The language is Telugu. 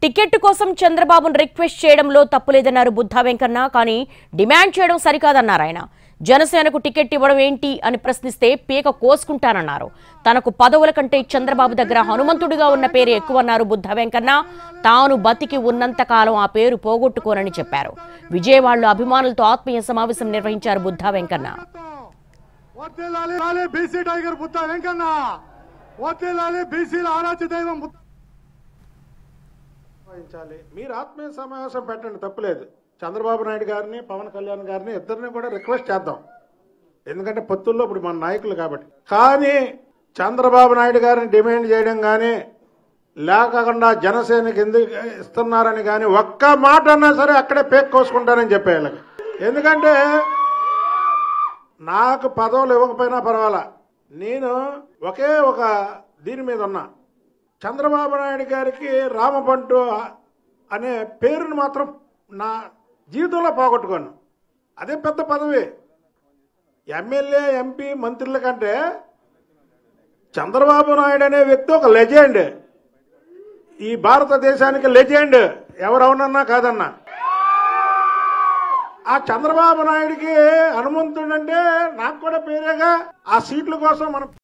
టికెట్ కోసం చంద్రబాబును రిక్వెస్ట్ చేయడంలో తప్పులేదన్నారు బుద్ధా వెంకన్న. కానీ డిమాండ్ చేయడం సరికాదన్నారు ఆయన. జనసేనకు టికెట్ ఇవ్వడం ఏంటి అని ప్రశ్నిస్తే పీక కోసుకుంటానన్నారు. తనకు పదవుల కంటే చంద్రబాబు దగ్గర హనుమంతుడిగా ఉన్న పేరు ఎక్కువన్నారు బుద్ధా వెంకన్న. తాను బతికి ఉన్నంత కాలం ఆ పేరు పోగొట్టుకోనని చెప్పారు. విజయవాడలో అభిమానులతో ఆత్మీయ సమావేశం నిర్వహించారు బుద్ధా వెంకన్న. మీరు ఆత్మీయ సమావేశం పెట్టండి, తప్పులేదు. చంద్రబాబు నాయుడు గారిని, పవన్ కళ్యాణ్ గారిని ఇద్దరిని కూడా రిక్వెస్ట్ చేద్దాం. ఎందుకంటే పొత్తుల్లో ఇప్పుడు మన నాయకులు కాబట్టి. కానీ చంద్రబాబు నాయుడు గారిని డిమాండ్ చేయడం కానీ, లేకుండా జనసేనకి ఎందుకు ఇస్తున్నారని కానీ ఒక్క మాట అన్నా సరే అక్కడే పేక్ కోసుకుంటానని చెప్పేయాలి. ఎందుకంటే నాకు పదవులు ఇవ్వకపోయినా పర్వాలా, నేను ఒకే ఒక దీని మీద ఉన్నా. చంద్రబాబు నాయుడు గారికి రామబంటు అనే పేరును మాత్రం నా జీవితంలో పోగొట్టుకోను. అదే పెద్ద పదవి. ఎమ్మెల్యే, ఎంపీ, మంత్రుల కంటే చంద్రబాబు నాయుడు అనే వ్యక్తి ఒక లెజెండ్. ఈ భారతదేశానికి లెజెండ్, ఎవరవునన్నా కాదన్నా. ఆ చంద్రబాబు నాయుడికి హనుమంతుడంటే నాకు కూడా పేరేగా. ఆ సీట్ల కోసం మనం